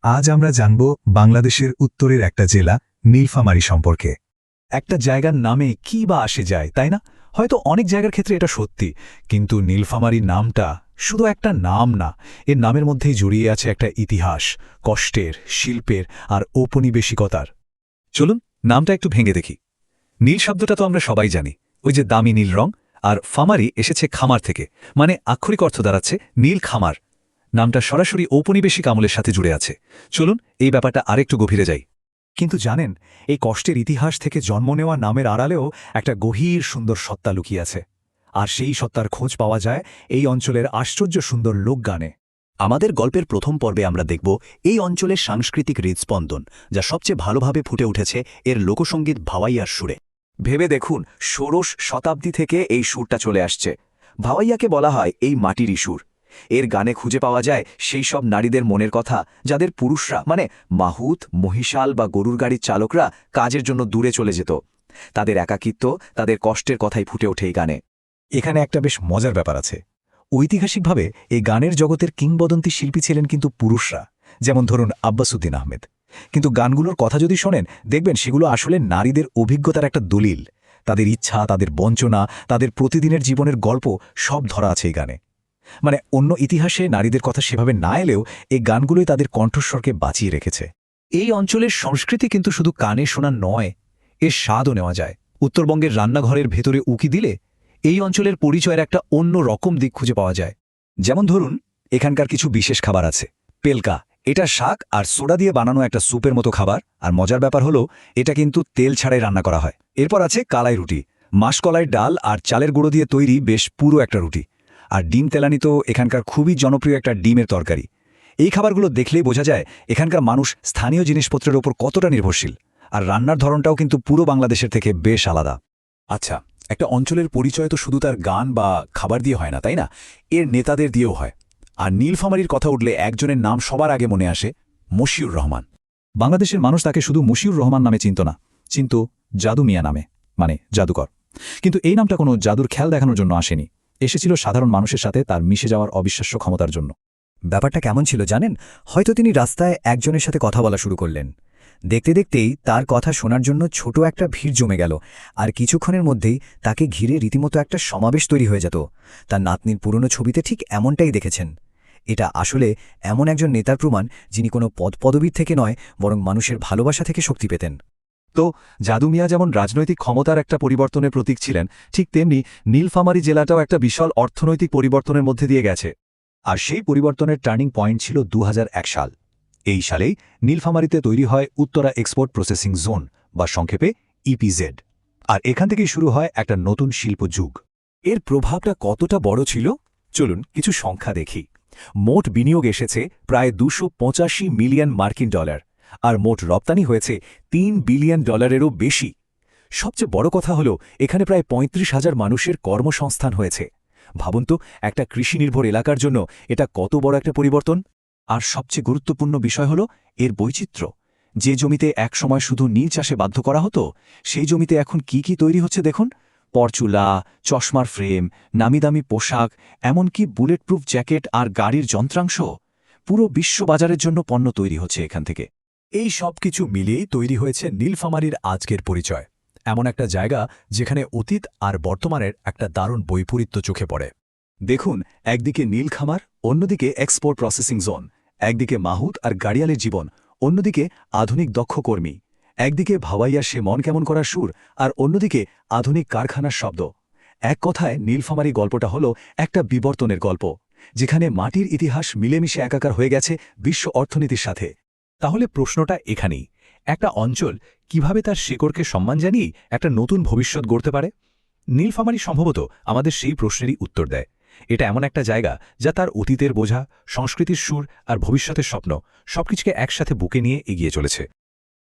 আজ আমরা জানব বাংলাদেশের উত্তরের একটা জেলা নীলফামারী সম্পর্কে। একটা জায়গার নামে কি বা আসে যায়, তাই না? হয়তো অনেক জায়গার ক্ষেত্রে এটা সত্যি, কিন্তু নীলফামারী নামটা শুধু একটা নাম না, এর নামের মধ্যেই জড়িয়ে আছে একটা ইতিহাস, কষ্টের, শিল্পের আর ঔপনিবেশিকতার। চলুন নামটা একটু ভেঙে দেখি। নীল শব্দটা তো আমরা সবাই জানি, ওই যে দামি নীল রং, আর ফামারি এসেছে খামার থেকে, মানে আক্ষরিক অর্থ দাঁড়াচ্ছে নীল খামার। নামটা সরাসরি ঔপনিবেশিক আমলের সাথে জুড়ে আছে। চলুন এই ব্যাপারটা আরেকটু গভীরে যাই। কিন্তু জানেন, এই কষ্টের ইতিহাস থেকে জন্ম নেওয়া নামের আড়ালেও একটা গভীর সুন্দর সত্তা লুকিয়ে আছে। আর সেই সত্তার খোঁজ পাওয়া যায় এই অঞ্চলের আশ্চর্য সুন্দর লোকগানে। আমাদের গল্পের প্রথম পর্বে আমরা দেখব এই অঞ্চলের সাংস্কৃতিক হৃদস্পন্দন, যা সবচেয়ে ভালোভাবে ফুটে উঠেছে এর লোকসঙ্গীত ভাওয়াইয়ার সুরে। ভেবে দেখুন, ষোড়শ শতাব্দী থেকে এই সুরটা চলে আসছে। ভাওয়াইয়াকে বলা হয় এই মাটিরই সুর। এর গানে খুঁজে পাওয়া যায় সেই সব নারীদের মনের কথা, যাদের পুরুষরা মানে মাহুত, মহিষাল বা গরুর গাড়ির চালকরা কাজের জন্য দূরে চলে যেত। তাদের একাকিত্ব, তাদের কষ্টের কথাই ফুটে ওঠে এই গানে। এখানে একটা বেশ মজার ব্যাপার আছে। ঐতিহাসিকভাবে এই গানের জগতের কিংবদন্তি শিল্পী ছিলেন কিন্তু পুরুষরা, যেমন ধরুন আব্বাসুদ্দিন আহমেদ। কিন্তু গানগুলোর কথা যদি শোনেন, দেখবেন সেগুলো আসলে নারীদের অভিজ্ঞতার একটা দলিল। তাদের ইচ্ছা, তাদের বঞ্চনা, তাদের প্রতিদিনের জীবনের গল্প সব ধরা আছে এই গানে। মানে অন্য ইতিহাসে নারীদের কথা সেভাবে না এলেও এই গানগুলোই তাদের কণ্ঠস্বরকে বাঁচিয়ে রেখেছে। এই অঞ্চলের সংস্কৃতি কিন্তু শুধু কানে শোনা নয়, এর স্বাদও নেওয়া যায়। উত্তরবঙ্গের রান্নাঘরের ভেতরে উকি দিলে এই অঞ্চলের পরিচয়ের একটা অন্য রকম দিক খুঁজে পাওয়া যায়। যেমন ধরুন, এখানকার কিছু বিশেষ খাবার আছে। পেলকা, এটা শাক আর সোডা দিয়ে বানানো একটা স্যুপের মতো খাবার, আর মজার ব্যাপার হলো এটা কিন্তু তেল ছাড়াই রান্না করা হয়। এরপর আছে কালাই রুটি, মাসকলাই ডাল আর চালের গুঁড়ো দিয়ে তৈরি বেশ পুরো একটা রুটি। আর ডিম তেলানি তো এখানকার খুবই জনপ্রিয় একটা ডিমের তরকারি। এই খাবারগুলো দেখলেই বোঝা যায় এখানকার মানুষ স্থানীয় জিনিসপত্রের ওপর কতটা নির্ভরশীল। আর রান্নার ধরনটাও কিন্তু পুরো বাংলাদেশের থেকে বেশ আলাদা। আচ্ছা, একটা অঞ্চলের পরিচয় তো শুধু তার গান বা খাবার দিয়ে হয় না, তাই না? এর নেতাদের দিয়েও হয়। আর নীলফামারীর কথা উঠলে একজনের নাম সবার আগে মনে আসে, মশিউর রহমান। বাংলাদেশের মানুষ তাকে শুধু মশিউর রহমান নামে চিনত না, চিনত জাদু মিয়া নামে, মানে জাদুকর। কিন্তু এই নামটা কোনো জাদুর খেল দেখানোর জন্য আসেনি, এসেছিল সাধারণ মানুষের সাথে তার মিশে যাওয়ার অবিশ্বাস্য ক্ষমতার জন্য। ব্যাপারটা কেমন ছিল জানেন? হয়তো তিনি রাস্তায় একজনের সাথে কথা বলা শুরু করলেন। দেখতে দেখতেই তার কথা শোনার জন্য ছোট একটা ভিড় জমে গেল, আর কিছুক্ষণের মধ্যেই তাকে ঘিরে রীতিমতো একটা সমাবেশ তৈরি হয়ে যেত। তার নাতনির পুরনো ছবিতে ঠিক এমনটাই দেখেছেন। এটা আসলে এমন একজন নেতার প্রমাণ, যিনি কোনো পদপদবীর থেকে নয়, বরং মানুষের ভালোবাসা থেকে শক্তি পেতেন। তো জাদু মিয়া যেমন রাজনৈতিক ক্ষমতার একটা পরিবর্তনের প্রতীক ছিলেন, ঠিক তেমনি নীলফামারী জেলাটাও একটা বিশাল অর্থনৈতিক পরিবর্তনের মধ্যে দিয়ে গেছে। আর সেই পরিবর্তনের টার্নিং পয়েন্ট ছিল ২০০১ সাল। এই সালেই নীলফামারীতে তৈরি হয় উত্তরা এক্সপোর্ট প্রসেসিং জোন, বা সংক্ষেপে ইপিজেড। আর এখান থেকেই শুরু হয় একটা নতুন শিল্প যুগ। এর প্রভাবটা কতটা বড় ছিল, চলুন কিছু সংখ্যা দেখি। মোট বিনিয়োগ এসেছে প্রায় ২৮৫ মিলিয়ন মার্কিন ডলার, আর মোট রপ্তানি হয়েছে ৩ বিলিয়ন ডলারেরও বেশি। সবচেয়ে বড় কথা হলো, এখানে প্রায় ৩৫,০০০ মানুষের কর্মসংস্থান হয়েছে। ভাবুন তো, একটা কৃষিনির্ভর এলাকার জন্য এটা কত বড় একটা পরিবর্তন। আর সবচেয়ে গুরুত্বপূর্ণ বিষয় হলো এর বৈচিত্র্য। যে জমিতে একসময় শুধু নীল চাষে বাধ্য করা হতো, সেই জমিতে এখন কি কি তৈরি হচ্ছে দেখুন। পরচুলা, চশমার ফ্রেম, নামিদামি পোশাক, এমনকি বুলেটপ্রুফ জ্যাকেট আর গাড়ির যন্ত্রাংশ। পুরো বিশ্ববাজারের জন্য পণ্য তৈরি হচ্ছে এখান থেকে। এই সব কিছু মিলিয়েই তৈরি হয়েছে নীলফামারীর আজকের পরিচয়, এমন একটা জায়গা যেখানে অতীত আর বর্তমানের একটা দারুণ বৈপরীত্য চোখে পড়ে। দেখুন, একদিকে নীল খামার, অন্যদিকে এক্সপোর্ট প্রসেসিং জোন। একদিকে মাহুত আর গাড়িয়ালের জীবন, অন্যদিকে আধুনিক দক্ষ কর্মী। একদিকে ভাওয়াইয়ার সে মন কেমন করার সুর, আর অন্যদিকে আধুনিক কারখানার শব্দ। এক কথায় নীলফামারী গল্পটা হলো একটা বিবর্তনের গল্প, যেখানে মাটির ইতিহাস মিলেমিশে একাকার হয়ে গেছে বিশ্ব অর্থনীতির সাথে। তাহলে প্রশ্নটা এখানেই, একটা অঞ্চল কিভাবে তার শিকড়কে সম্মান জানিয়ে একটা নতুন ভবিষ্যৎ গড়তে পারে? নীলফামারী সম্ভবত আমাদের সেই প্রশ্নেরই উত্তর দেয়। এটা এমন একটা জায়গা যা তার অতীতের বোঝা, সংস্কৃতির সুর আর ভবিষ্যতের স্বপ্ন সবকিছুকে একসাথে বুকে নিয়ে এগিয়ে চলেছে।